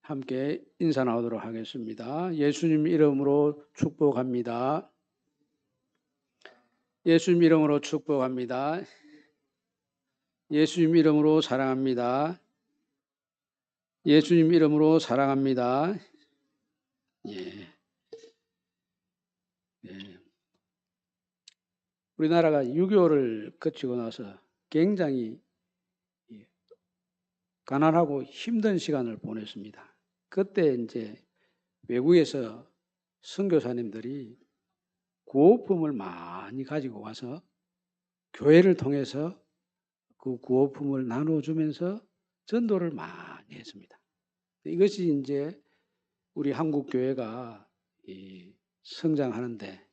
함께 인사 나오도록 하겠습니다. 예수님 이름으로 축복합니다. 예수님 이름으로 축복합니다. 예수님 이름으로 사랑합니다. 예수님 이름으로 사랑합니다. 예. 예. 우리나라가 6.25를 거치고 나서 굉장히 가난하고 힘든 시간을 보냈습니다. 그때 이제 외국에서 선교사님들이 구호품을 많이 가지고 와서 교회를 통해서 그 구호품을 나눠주면서 전도를 많이 했습니다. 이것이 이제 우리 한국 교회가 성장하는데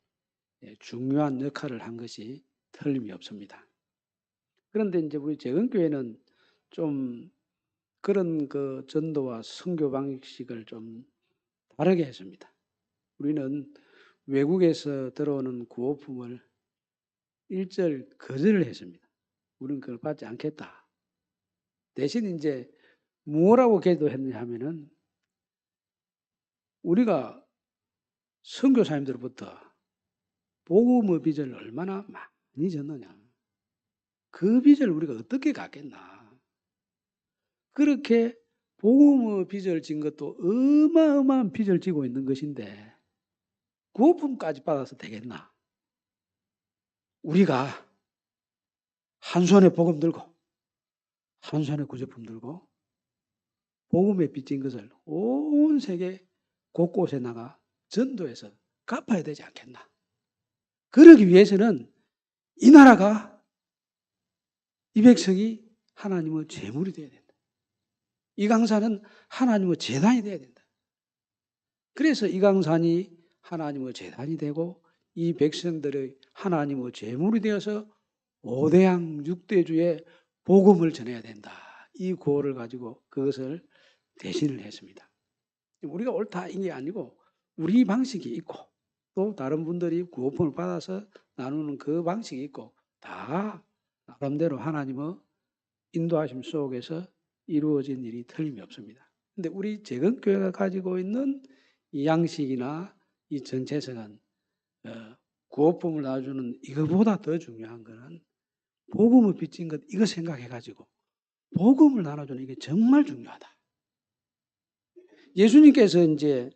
중요한 역할을 한 것이 틀림이 없습니다. 그런데 이제 우리 재건교회는 좀 그런 그 전도와 선교 방식을 좀 다르게 했습니다. 우리는 외국에서 들어오는 구호품을 일절 거절을 했습니다. 우리는 그걸 받지 않겠다. 대신 이제 뭐라고 기도했느냐 하면은 우리가 선교사님들부터 복음의 빚을 얼마나 많이 졌느냐. 그 빚을 우리가 어떻게 갚겠나. 그렇게 복음의 빚을 진 것도 어마어마한 빚을 지고 있는 것인데 구원품까지 받아서 되겠나. 우리가 한 손에 복음 들고 한 손에 구제품 들고 복음에 빚진 것을 온 세계 곳곳에 나가 전도해서 갚아야 되지 않겠나. 그러기 위해서는 이 나라가 이 백성이 하나님의 제물이 되어야 된다. 이 강산은 하나님의 제단이 되어야 된다. 그래서 이 강산이 하나님의 제단이 되고 이 백성들의 하나님의 제물이 되어서 5대양 6대주의 복음을 전해야 된다. 이 구호를 가지고 그것을 대신을 했습니다. 우리가 옳다 이게 아니고 우리 방식이 있고 또 다른 분들이 구호품을 받아서 나누는 그 방식이 있고 다 나름대로 하나님의 인도하심 속에서 이루어진 일이 틀림이 없습니다. 그런데 우리 재건교회가 가지고 있는 이 양식이나 이 정체성은 구호품을 놔주는 이거보다 더 중요한 것은 복음을 빚진 것 이거 생각해가지고 복음을 나눠주는 이게 정말 중요하다. 예수님께서 이제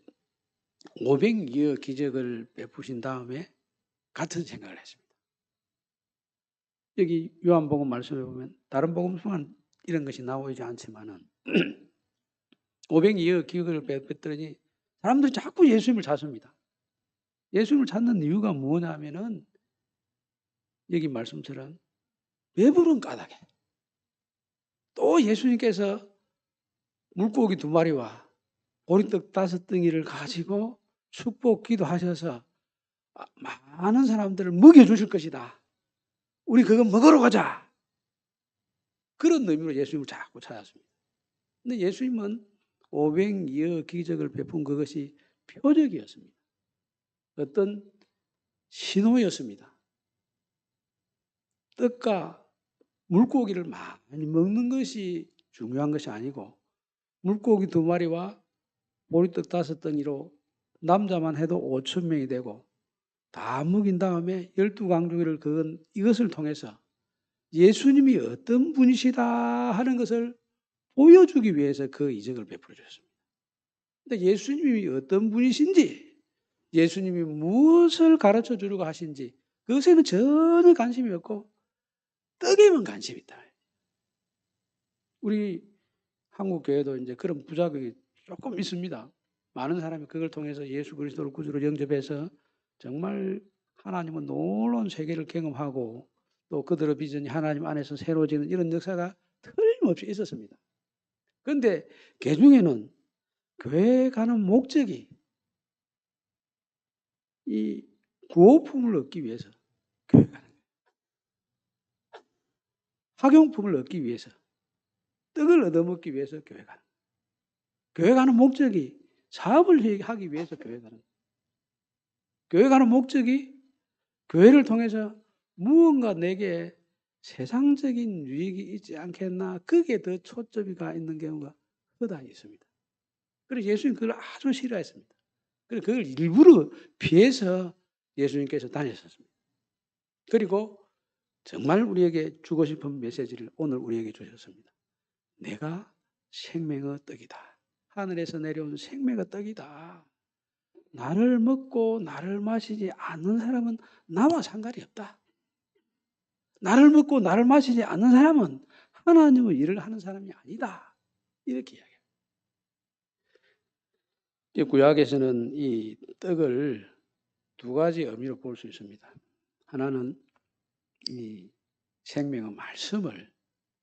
500여 기적을 베푸신 다음에 같은 생각을 했습니다. 여기 요한복음 말씀해 보면 다른 복음서만 이런 것이 나오지 않지만은 500여 기적을 베풀더니 사람들이 자꾸 예수님을 찾습니다. 예수님을 찾는 이유가 뭐냐면은 여기 말씀처럼 배부른 까닭에 또 예수님께서 물고기 2마리와 보리떡 5덩이를 가지고 축복 기도하셔서 많은 사람들을 먹여주실 것이다. 우리 그거 먹으러 가자. 그런 의미로 예수님을 자꾸 찾았습니다. 근데 예수님은 500여 기적을 베푼 그것이 표적이었습니다. 어떤 신호였습니다. 떡과 물고기를 많이 먹는 것이 중요한 것이 아니고 물고기 2마리와 보리떡 5덩이로 남자만 해도 5,000명이 되고 다 먹인 다음에 12강조기를 그건 이것을 통해서 예수님이 어떤 분이시다 하는 것을 보여주기 위해서 그 이적을 베풀어 주셨습니다. 근데 예수님이 어떤 분이신지 예수님이 무엇을 가르쳐 주려고 하신지 그것에는 전혀 관심이 없고 떡에만 관심이 있다. 우리 한국 교회도 이제 그런 부작용이 조금 있습니다. 많은 사람이 그걸 통해서 예수 그리스도를 구주로 영접해서 정말 하나님은 놀라운 세계를 경험하고 또 그들의 비전이 하나님 안에서 새로워지는 이런 역사가 틀림없이 있었습니다. 그런데 그 중에는 교회에 가는 목적이 이 구호품을 얻기 위해서 교회 가는 거예요. 학용품을 얻기 위해서 떡을 얻어먹기 위해서 교회 가는 거예요. 교회 가는 목적이 사업을 하기 위해서 교회 가는 거예요. 교회 가는 목적이 교회를 통해서 무언가 내게 세상적인 유익이 있지 않겠나 거기에 더 초점이 가 있는 경우가 허다히 있습니다. 그래서 예수님 그걸 아주 싫어했습니다. 그래서 그걸 일부러 피해서 예수님께서 다녔었습니다. 그리고 정말 우리에게 주고 싶은 메시지를 오늘 우리에게 주셨습니다. 내가 생명의 떡이다. 하늘에서 내려온 생명의 떡이다. 나를 먹고 나를 마시지 않는 사람은 나와 상관이 없다. 나를 먹고 나를 마시지 않는 사람은 하나님의 일을 하는 사람이 아니다. 이렇게 이야기해요. 구약에서는 이 떡을 두 가지 의미로 볼 수 있습니다. 하나는 이 생명의 말씀을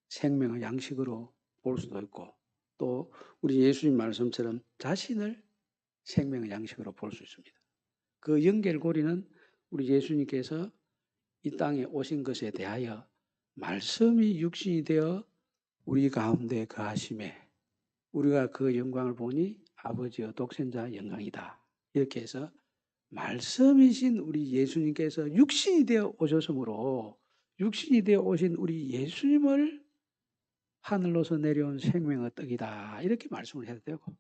생명의 양식으로 볼 수도 있고, 또 우리 예수님 말씀처럼 자신을 생명의 양식으로 볼 수 있습니다. 그 연결고리는 우리 예수님께서 이 땅에 오신 것에 대하여 말씀이 육신이 되어 우리 가운데 거하심에 우리가 그 영광을 보니 아버지의 독생자 영광이다. 이렇게 해서 말씀이신 우리 예수님께서 육신이 되어 오셨으므로 육신이 되어 오신 우리 예수님을 하늘로서 내려온 생명의 떡이다. 이렇게 말씀을 해도 되고,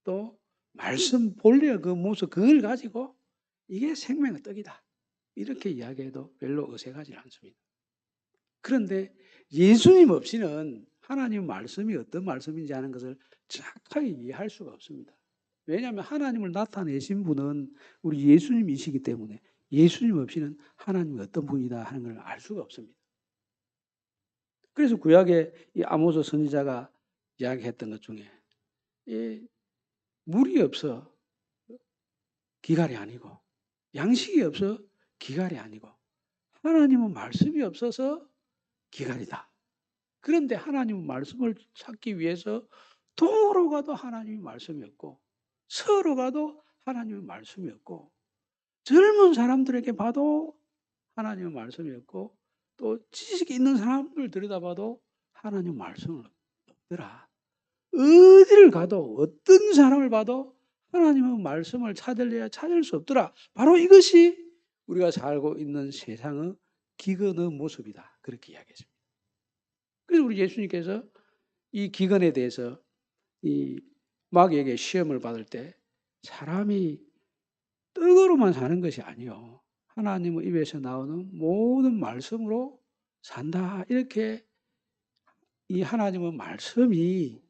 또 말씀 본래의 그 모습 그걸 가지고 이게 생명의 떡이다. 이렇게 이야기해도 별로 어색하지 않습니다. 그런데 예수님 없이는 하나님 말씀이 어떤 말씀인지 하는 것을 정확하게 이해할 수가 없습니다. 왜냐하면 하나님을 나타내신 분은 우리 예수님이시기 때문에 예수님 없이는 하나님이 어떤 분이다 하는 걸 알 수가 없습니다. 그래서 구약의 이 아모스 선지자가 이야기했던 것 중에 이 물이 없어 기갈이 아니고 양식이 없어 기갈이 아니고 하나님은 말씀이 없어서 기갈이다. 그런데 하나님의 말씀을 찾기 위해서 동으로 가도 하나님의 말씀이 없고 서로 가도 하나님의 말씀이 없고 젊은 사람들에게 봐도 하나님의 말씀이 없고 또 지식이 있는 사람들 들여다봐도 하나님의 말씀은 없더라. 어디를 가도 어떤 사람을 봐도 하나님의 말씀을 찾으려야 찾을 수 없더라. 바로 이것이 우리가 살고 있는 세상의 기근의 모습이다. 그렇게 이야기했습니다. 그래서 우리 예수님께서 이 기근에 대해서 이 마귀에게 시험을 받을 때 사람이 떡으로만 사는 것이 아니요. 하나님의 입에서 나오는 모든 말씀으로 산다. 이렇게 이 하나님의 말씀이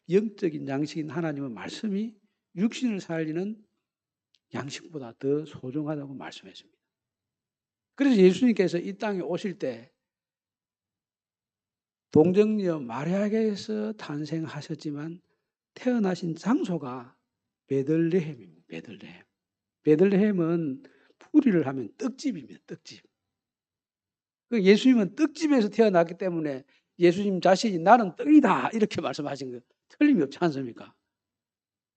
영적인 양식인 하나님의 말씀이 육신을 살리는 양식보다 더 소중하다고 말씀했습니다. 그래서 예수님께서 이 땅에 오실 때 동정녀 마리아에게서 탄생하셨지만 태어나신 장소가 베들레헴입니다. 베들레헴. 베들레헴은 풀이를 하면 떡집입니다. 떡집. 예수님은 떡집에서 태어났기 때문에 예수님 자신이 나는 떡이다 이렇게 말씀하신 거 틀림이 없지 않습니까?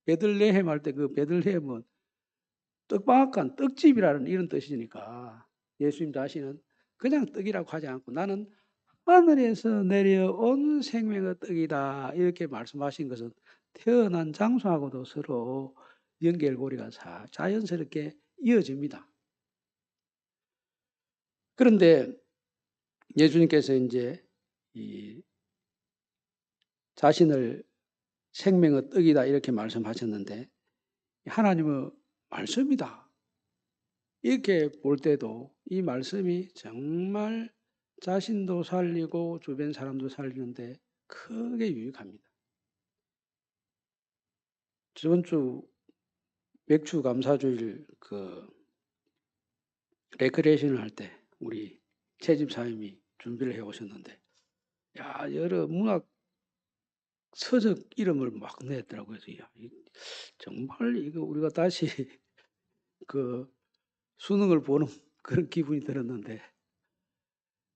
베들레헴 할 때 그 베들레헴은 떡방앗간 떡집이라는 이런 뜻이니까 예수님 자신은 그냥 떡이라고 하지 않고 나는 하늘에서 내려온 생명의 떡이다 이렇게 말씀하신 것은 태어난 장소하고도 서로 연결고리가 자연스럽게 이어집니다. 그런데 예수님께서 이제 이 자신을 생명의 떡이다 이렇게 말씀하셨는데 하나님의 말씀이다 이렇게 볼 때도 이 말씀이 정말 자신도 살리고 주변 사람도 살리는데 크게 유익합니다. 저번 주 맥주 감사주일 그 레크레이션을 할 때 우리 채집사님이 준비를 해 오셨는데 야 여러 문학 서적 이름을 막 냈더라고요. 야, 정말 이거 우리가 다시 그 수능을 보는 그런 기분이 들었는데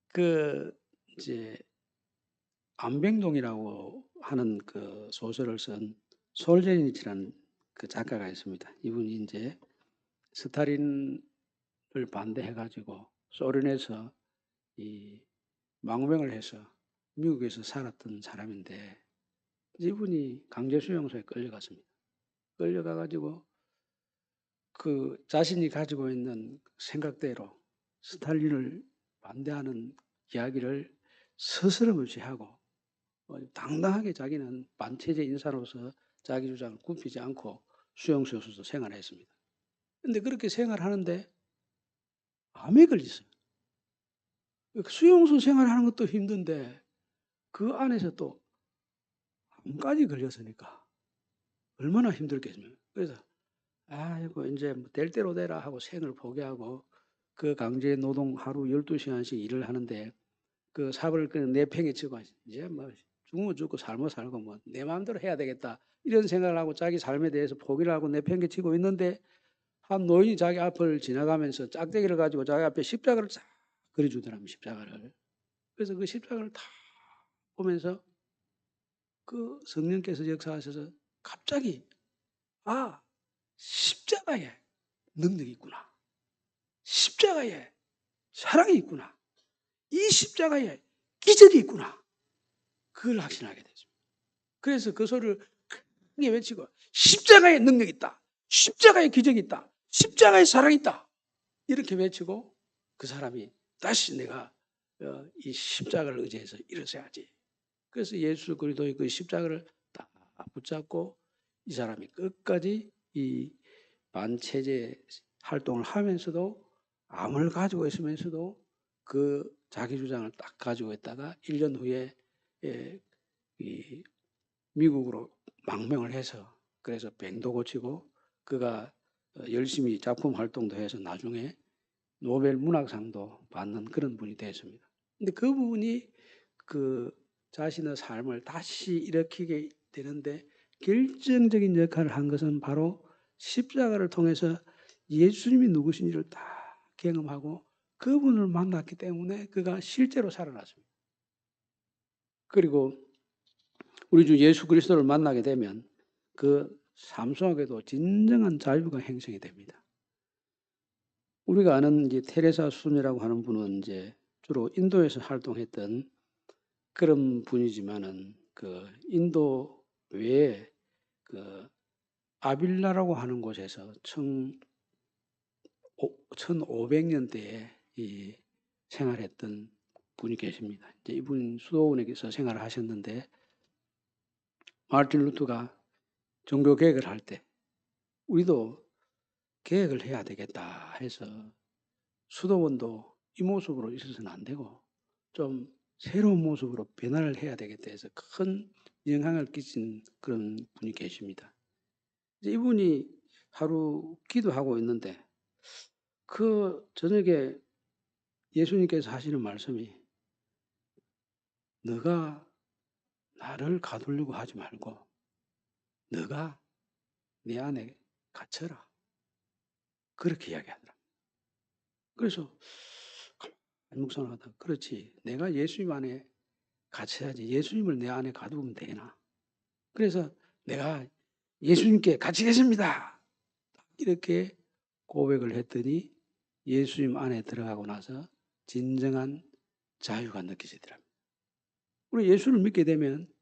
그 이제 안병동이라고 하는 그 소설을 쓴 솔제니치라는 그 작가가 있습니다. 이분이 이제 스탈린을 반대해가지고 소련에서 이 망명을 해서 미국에서 살았던 사람인데 이분이 강제수용소에 끌려갔습니다. 끌려가가지고 그 자신이 가지고 있는 생각대로 스탈린을 반대하는 이야기를 스스럼없이 하고 당당하게 자기는 반체제 인사로서 자기 주장을 굽히지 않고 수용소에서도 생활했습니다. 그런데 그렇게 생활하는데 암에 걸렸어요. 수용소 생활하는 것도 힘든데 그 안에서 또 암까지 걸렸으니까 얼마나 힘들겠습니까? 그래서 아이고 이제 뭐 될 대로 되라 하고 생을 포기하고 그 강제 노동 하루 12시간씩 일을 하는데 그 삽을 그 내팽에 치고 이제 뭐 죽으면 죽고 살면 살고 뭐 내 마음대로 해야 되겠다 이런 생각을 하고 자기 삶에 대해서 포기를 하고 내팽개 치고 있는데 한 노인이 자기 앞을 지나가면서 짝대기를 가지고 자기 앞에 십자가를 쫙 그려주더랍니다. 십자가를. 그래서 그 십자가를 다 보면서 그 성령께서 역사하셔서 갑자기 아 십자가에 능력이 있구나. 십자가에 사랑이 있구나. 이 십자가에 기적이 있구나. 그걸 확신하게 됐습니다. 그래서 그 소리를 크게 외치고 십자가에 능력이 있다. 십자가에 기적이 있다. 십자가에 사랑이 있다. 이렇게 외치고 그 사람이 다시 내가 이 십자가를 의지해서 일어서야지. 그래서 예수 그리스도의 그 십자가를 딱 붙잡고 이 사람이 끝까지 이 반체제 활동을 하면서도 암을 가지고 있으면서도 그 자기 주장을 딱 가지고 있다가 1년 후에 이 미국으로 망명을 해서 그래서 병도 고치고 그가 열심히 작품 활동도 해서 나중에 노벨 문학상도 받는 그런 분이 됐습니다. 근데 그 부분이 그 자신의 삶을 다시 일으키게 되는데 결정적인 역할을 한 것은 바로 십자가를 통해서 예수님이 누구신지를 다 경험하고 그분을 만났기 때문에 그가 실제로 살아났습니다. 그리고 우리 주 예수 그리스도를 만나게 되면 그 삶 속에도 진정한 자유가 형성이 됩니다. 우리가 아는 이제 테레사 순이라고 하는 분은 이제 주로 인도에서 활동했던 그런 분이지만은 그 인도 외에 그 아빌라라고 하는 곳에서 1500년대에 이 생활했던 분이 계십니다. 이제 이분 수도원에서 생활을 하셨는데 마르틴 루터가 종교 개혁을 할 때 우리도 개혁을 해야 되겠다 해서 수도원도 이 모습으로 있어서는 안 되고 좀 새로운 모습으로 변화를 해야 되겠다 해서 큰 영향을 끼친 그런 분이 계십니다. 이제 이분이 하루 기도하고 있는데 그 저녁에 예수님께서 하시는 말씀이 너가 나를 가두려고 하지 말고 너가 내 안에 갇혀라. 그렇게 이야기하더라. 그래서 묵상하다 그렇지 내가 예수님 안에 갇혀야지 예수님을 내 안에 가두면 되나. 그래서 내가 예수님께 갇히겠습니다. 이렇게 고백을 했더니 예수님 안에 들어가고 나서 진정한 자유가 느껴지더랍니다. 우리 예수를 믿게 되면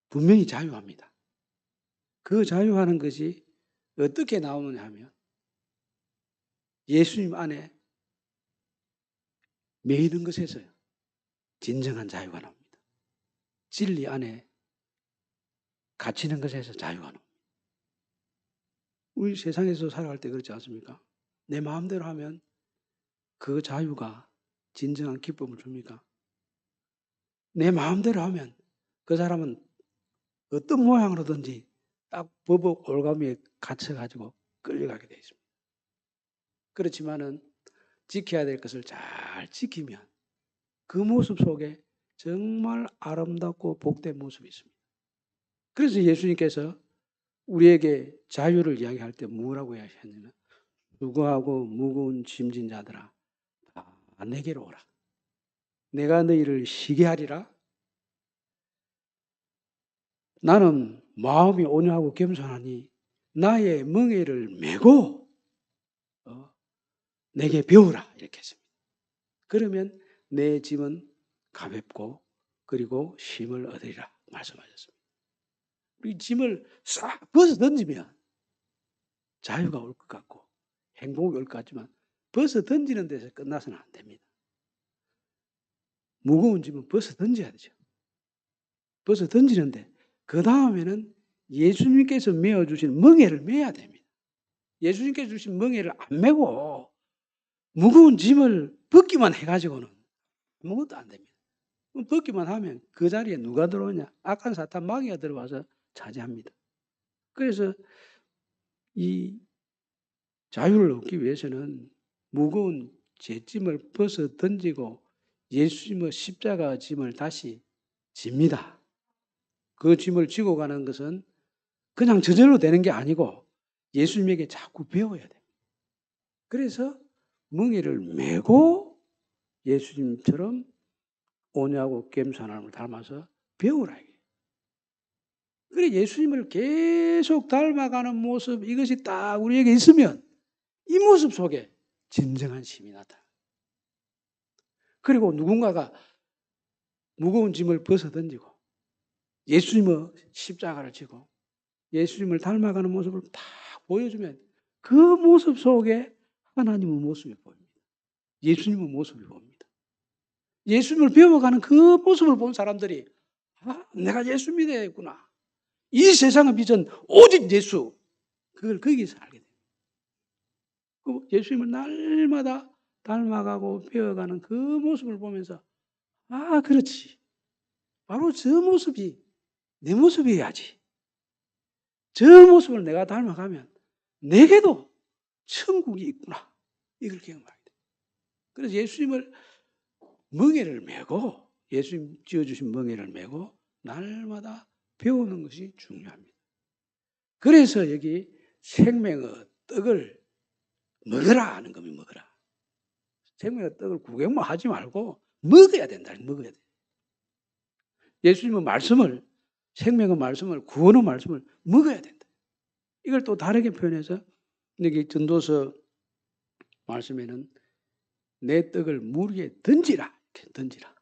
분명히 자유합니다. 그 자유하는 것이 어떻게 나오느냐 하면 예수님 안에 매이는 것에서 진정한 자유가 나옵니다. 진리 안에 갇히는 것에서 자유가 나옵니다. 우리 세상에서 살아갈 때 그렇지 않습니까? 내 마음대로 하면 그 자유가 진정한 기쁨을 줍니까? 내 마음대로 하면 그 사람은 어떤 모양으로든지 딱 법의 올가미에 갇혀가지고 끌려가게 되어 있습니다. 그렇지만은 지켜야 될 것을 잘 지키면 그 모습 속에 정말 아름답고 복된 모습이 있습니다. 그래서 예수님께서 우리에게 자유를 이야기할 때 뭐라고 이야기하냐면 수고하고 무거운 짐진 자들아 다 내게로 오라. 내가 너희를 쉬게 하리라. 나는 마음이 온유하고 겸손하니 나의 멍에를 메고 내게 배우라 이렇게 했습니다. 그러면 내 짐은 가볍고 그리고 쉼을 얻으리라 말씀하셨습니다. 우리 짐을 싹 벗어 던지면 자유가 올 것 같고 행복이 올 것 같지만 벗어 던지는 데서 끝나서는 안 됩니다. 무거운 짐은 벗어 던져야 되죠. 벗어 던지는데 그 다음에는 예수님께서 메어주신 멍에를 메야 됩니다. 예수님께서 주신 멍에를 안 메고 무거운 짐을 벗기만 해가지고는 아무것도 안 됩니다. 벗기만 하면 그 자리에 누가 들어오냐? 악한 사탄 마귀가 들어와서 차지합니다. 그래서 이 자유를 얻기 위해서는 무거운 죄짐을 벗어 던지고 예수님의 십자가 짐을 다시 집니다. 그 짐을 지고 가는 것은 그냥 저절로 되는 게 아니고 예수님에게 자꾸 배워야 됩니다. 그래서 멍에를 메고 예수님처럼 온유하고 겸손함을 닮아서 배우라. 그래 예수님을 계속 닮아가는 모습, 이것이 딱 우리에게 있으면 이 모습 속에 진정한 힘이 나타나. 그리고 누군가가 무거운 짐을 벗어 던지고 예수님의 십자가를 지고 예수님을 닮아가는 모습을 다 보여주면 그 모습 속에 하나님의 모습이 보입니다. 예수님의 모습이 보입니다. 예수님을 배워가는 그 모습을 본 사람들이 내가 예수 믿어야겠구나. 이 세상의 빛은 오직 예수. 그걸 거기서 알게 돼요. 예수님을 날마다 닮아가고 배워가는 그 모습을 보면서 그렇지. 바로 저 모습이 내 모습이어야지. 저 모습을 내가 닮아가면 내게도 천국이 있구나. 이걸 경험하게 돼요. 그래서 예수님을 멍에를 메고 예수님 지어주신 멍에를 메고 날마다 배우는 것이 중요합니다. 그래서 여기 생명의 떡을 먹으라 하는 겁니다. 먹으라. 생명의 떡을 구경만 하지 말고 먹어야 된다. 먹어야 돼. 예수님의 말씀을, 생명의 말씀을, 구원의 말씀을 먹어야 된다. 이걸 또 다르게 표현해서 여기 전도서 말씀에는 내 떡을 물 위에 던지라. 이렇게 던지라.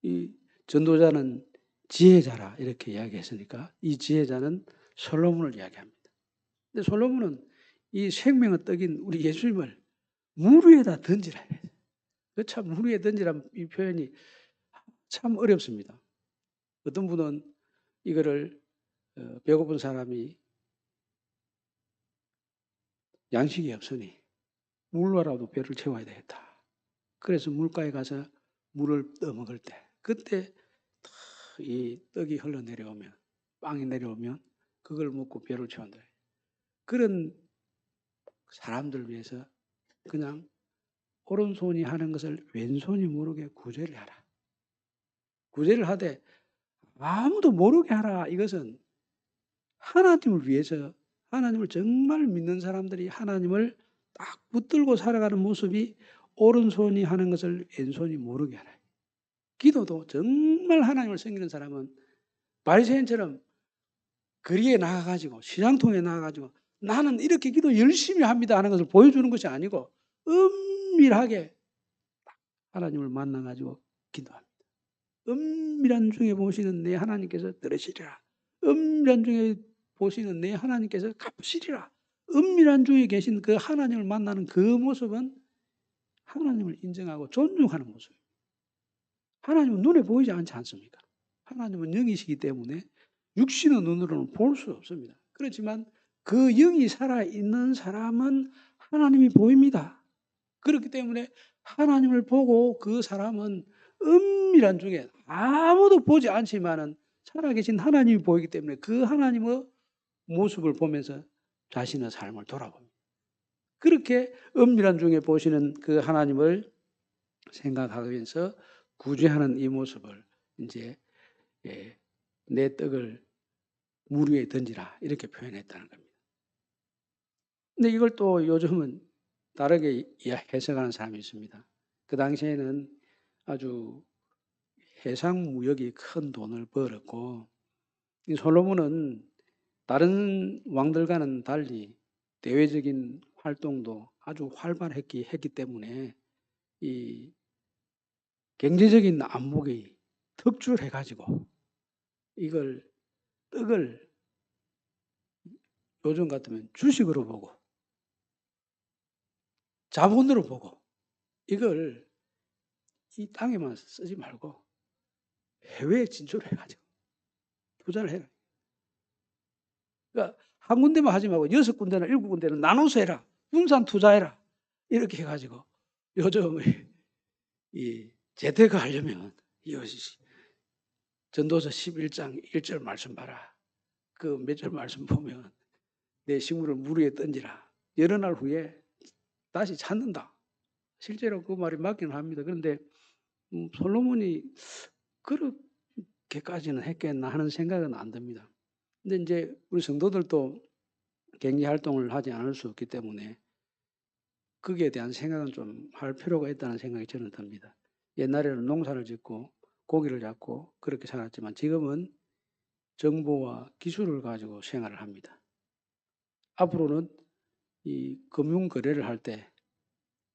이 전도자는 지혜자라 이렇게 이야기했으니까 이 지혜자는 솔로몬을 이야기합니다. 근데 솔로몬은 이 생명의 떡인 우리 예수님을 물 위에다 던지라. 참 물 위에 던지라 이 표현이 참 어렵습니다. 어떤 분은 이거를 배고픈 사람이 양식이 없으니 물로라도 배를 채워야 되겠다. 그래서 물가에 가서 물을 떠먹을 때 그때 이 떡이 흘러내려오면 빵이 내려오면 그걸 먹고 배를 채운다. 그런 사람들 위해서 그냥 오른손이 하는 것을 왼손이 모르게 구제를 하라. 구제를 하되 아무도 모르게 하라. 이것은 하나님을 위해서 하나님을 정말 믿는 사람들이 하나님을 딱 붙들고 살아가는 모습이 오른손이 하는 것을 왼손이 모르게 하라. 기도도 정말 하나님을 섬기는 사람은 바리새인처럼 거리에 나가가지고 시장통에 나가가지고 나는 이렇게 기도 열심히 합니다 하는 것을 보여주는 것이 아니고 은밀하게 하나님을 만나가지고 기도합니다. 은밀한 중에 보시는 내 하나님께서 들으시리라. 은밀한 중에 보시는 내 하나님께서 갚으시리라. 은밀한 중에 계신 그 하나님을 만나는 그 모습은 하나님을 인정하고 존중하는 모습입니다. 하나님은 눈에 보이지 않지 않습니까? 하나님은 영이시기 때문에 육신의 눈으로는 볼 수 없습니다. 그렇지만 그 영이 살아있는 사람은 하나님이 보입니다. 그렇기 때문에 하나님을 보고 그 사람은 은밀한 중에 아무도 보지 않지만은 살아계신 하나님이 보이기 때문에 그 하나님의 모습을 보면서 자신의 삶을 돌아봅니다. 그렇게 은밀한 중에 보시는 그 하나님을 생각하면서 구제하는 이 모습을 이제 내 떡을 물 위에 던지라 이렇게 표현했다는 겁니다. 근데 이걸 또 요즘은 다르게 해석하는 사람이 있습니다. 그 당시에는 아주 해상 무역이 큰 돈을 벌었고 이 솔로몬은 다른 왕들과는 달리 대외적인 활동도 아주 활발했기 때문에 이 경제적인 안목이 특출해가지고 이걸 떡을 요즘 같으면 주식으로 보고 자본으로 보고 이걸 이 땅에만 쓰지 말고 해외에 진출해가지고 투자를 해라. 그러니까 한 군데만 하지 말고 6군데나 7군데는 나눠서 해라. 분산 투자해라. 이렇게 해가지고 요즘 이 재테크 하려면 이것이 전도서 11장 1절 말씀 봐라. 그 몇 절 말씀 보면 내 식물을 물 위에 던지라. 여러 날 후에 다시 찾는다. 실제로 그 말이 맞기는 합니다. 그런데 솔로몬이 그렇게까지는 했겠나 하는 생각은 안 듭니다. 근데 이제 우리 성도들도 갱리 활동을 하지 않을 수 없기 때문에 거기에 대한 생각은 좀 할 필요가 있다는 생각이 저는 듭니다. 옛날에는 농사를 짓고 고기를 잡고 그렇게 살았지만 지금은 정보와 기술을 가지고 생활을 합니다. 앞으로는 이 금융 거래를 할 때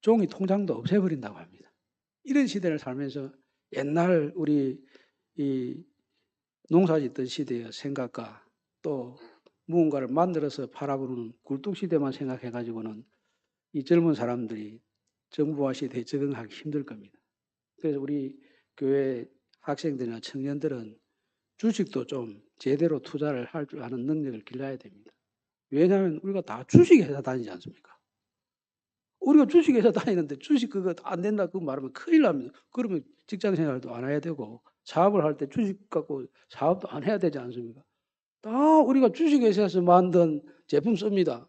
종이 통장도 없애버린다고 합니다. 이런 시대를 살면서 옛날 우리 이 농사 짓던 시대의 생각과 또 무언가를 만들어서 팔아보는 굴뚝시대만 생각해가지고는 이 젊은 사람들이 정보화 시대에 적응하기 힘들 겁니다. 그래서 우리 교회 학생들이나 청년들은 주식도 좀 제대로 투자를 할 줄 아는 능력을 길러야 됩니다. 왜냐하면 우리가 다 주식회사 다니지 않습니까? 우리가 주식회사 다니는데 주식 그거 안 된다 그 말하면 큰일 납니다. 그러면 직장 생활도 안 해야 되고 사업을 할 때 주식 갖고 사업도 안 해야 되지 않습니까? 다 우리가 주식회사에서 만든 제품 씁니다.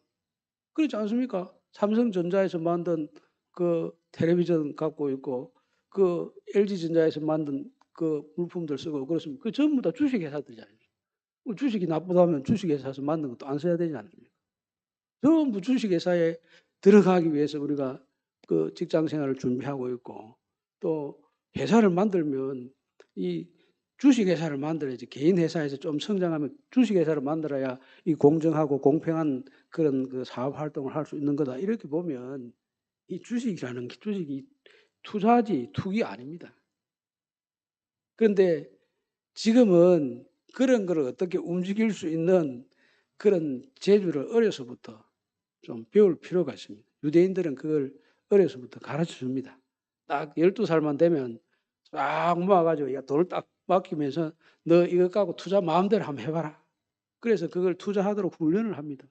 그렇지 않습니까? 삼성전자에서 만든 그 텔레비전 갖고 있고 그 LG전자에서 만든 그 물품들 쓰고 그렇습니다. 그 전부 다 주식회사들이잖아요. 주식이 나쁘다면 주식회사에서 만든 것도 안 써야 되지 않습니까? 전부 주식회사에 들어가기 위해서 우리가 그 직장 생활을 준비하고 있고 또 회사를 만들면 이 주식회사를 만들어야지 개인 회사에서 좀 성장하면 주식회사를 만들어야 이 공정하고 공평한 그런 그 사업 활동을 할 수 있는 거다. 이렇게 보면 이 주식이라는 게 주식이 투자지 투기 아닙니다. 그런데 지금은 그런 걸 어떻게 움직일 수 있는 그런 재주를 어려서부터 좀 배울 필요가 있습니다. 유대인들은 그걸 어려서부터 가르쳐 줍니다. 딱 12살만 되면 쫙 모아가지고 돈을 딱 맡기면서 너 이거 갖고 투자 마음대로 한번 해봐라. 그래서 그걸 투자하도록 훈련을 합니다.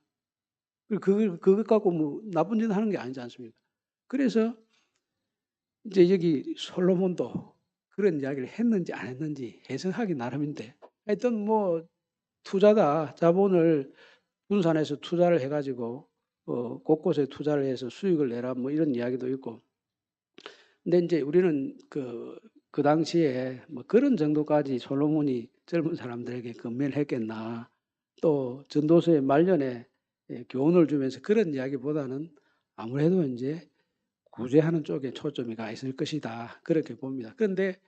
그걸 갖고 뭐 나쁜 짓 하는 게 아니지 않습니까? 그래서 이제 여기 솔로몬도 그런 이야기를 했는지 안 했는지 해석하기 나름인데 하여튼 뭐 투자다. 자본을 분산해서 투자를 해가지고 곳곳에 투자를 해서 수익을 내라 뭐 이런 이야기도 있고. 근데 이제 우리는 그 당시에 뭐 그런 정도까지 솔로몬이 젊은 사람들에게 건면을 했겠나. 또 전도서의 말년에 교훈을 주면서 그런 이야기보다는 아무래도 이제 구제하는 쪽에 초점이 가 있을 것이다. 그렇게 봅니다. 그런데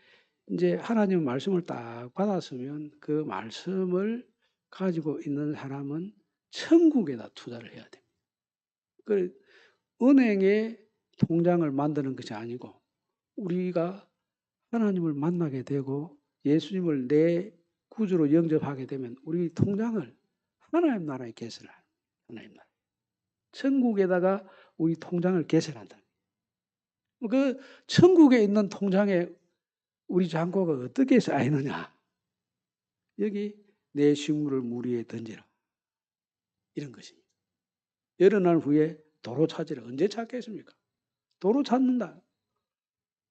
이제 하나님 말씀을 딱 받았으면 그 말씀을 가지고 있는 사람은 천국에다 투자를 해야 됩니다. 그 은행에 통장을 만드는 것이 아니고 우리가 하나님을 만나게 되고 예수님을 내 구주로 영접하게 되면 우리 통장을 하나님 나라에 개설을 합니다. 하나님 나라. 천국에다가 우리 통장을 개설한다. 그 천국에 있는 통장에 우리 잔고가 어떻게 쌓이느냐. 여기 내 식물을 물 위에 던지라. 이런 것입니다. 여러 날 후에 도로 찾으라. 언제 찾겠습니까? 도로 찾는다.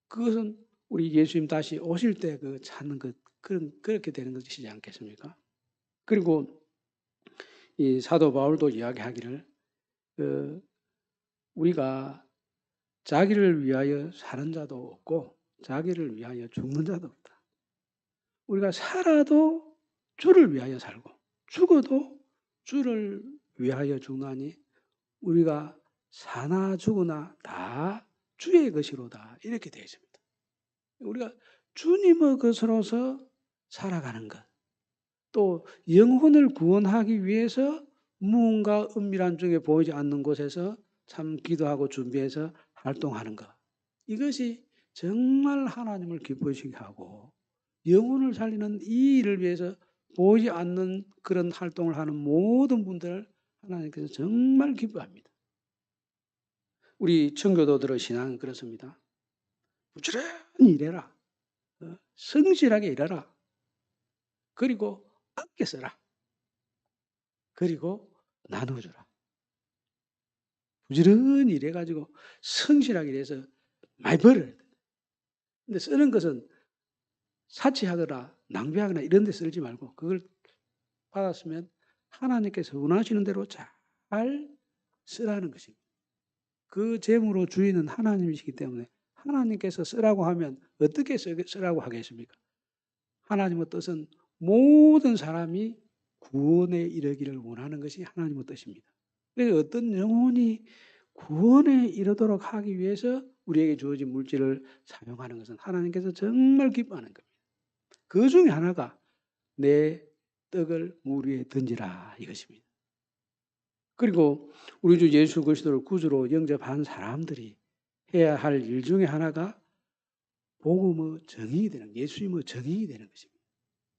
그것은 우리 예수님 다시 오실 때 그 찾는 것, 그렇게 되는 것이지 않겠습니까? 그리고 이 사도 바울도 이야기하기를, 우리가 자기를 위하여 사는 자도 없고, 자기를 위하여 죽는 자도 없다. 우리가 살아도 주를 위하여 살고, 죽어도 주를 위하여 죽나니, 우리가 사나 죽으나 다 주의 것이로다. 이렇게 되어 있습니다. 우리가 주님의 것으로서 살아가는 것. 또 영혼을 구원하기 위해서 무언가 은밀한 중에 보이지 않는 곳에서 참 기도하고 준비해서 활동하는 것. 이것이 정말 하나님을 기쁘시게 하고 영혼을 살리는 이 일을 위해서 보이지 않는 그런 활동을 하는 모든 분들을 하나님께서 정말 기뻐합니다. 우리 청교도들의 신앙은 그렇습니다. 부지런히 일해라. 성실하게 일해라. 그리고 아껴 써라. 그리고 나눠주라. 부지런히 일해가지고 성실하게 일해서 많이 벌어야 돼. 근데 쓰는 것은 사치하거나 낭비하거나 이런 데 쓰지 말고 그걸 받았으면 하나님께서 원하시는 대로 잘 쓰라는 것입니다. 그 재물의 주인은 하나님이시기 때문에 하나님께서 쓰라고 하면 어떻게 쓰라고 하겠습니까? 하나님의 뜻은 모든 사람이 구원에 이르기를 원하는 것이 하나님의 뜻입니다. 그래서 어떤 영혼이 구원에 이르도록 하기 위해서 우리에게 주어진 물질을 사용하는 것은 하나님께서 정말 기뻐하는 겁니다. 그 중에 하나가 내 떡을 물 위에 던지라 이것입니다. 그리고 우리 주 예수 그리스도를 구주로 영접한 사람들이 해야 할 일 중에 하나가 복음의 정의이 되는, 예수님의 정의이 되는 것입니다.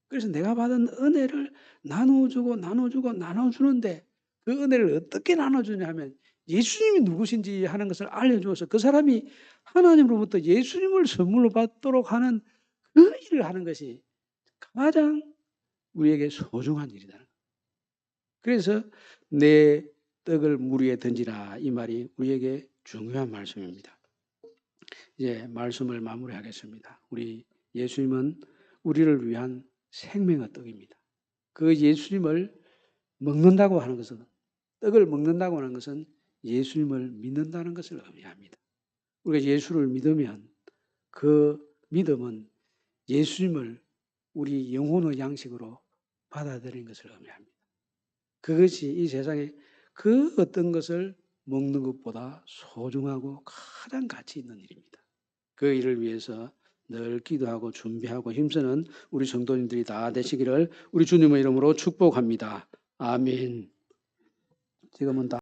그래서 내가 받은 은혜를 나눠주는데 그 은혜를 어떻게 나눠주냐 하면 예수님이 누구신지 하는 것을 알려주어서 그 사람이 하나님으로부터 예수님을 선물로 받도록 하는 그 일을 하는 것이 가장 우리에게 소중한 일이다. 그래서 내 떡을 물 위에 던지라 이 말이 우리에게 중요한 말씀입니다. 이제 말씀을 마무리하겠습니다. 우리 예수님은 우리를 위한 생명의 떡입니다. 그 예수님을 먹는다고 하는 것은 떡을 먹는다고 하는 것은 예수님을 믿는다는 것을 의미합니다. 우리가 예수를 믿으면 그 믿음은 예수님을 우리 영혼의 양식으로 받아들이는 것을 의미합니다. 그것이 이 세상에 그 어떤 것을 먹는 것보다 소중하고 가장 가치 있는 일입니다. 그 일을 위해서 늘 기도하고 준비하고 힘쓰는 우리 성도님들이 다 되시기를 우리 주님의 이름으로 축복합니다. 아멘. 지금은 다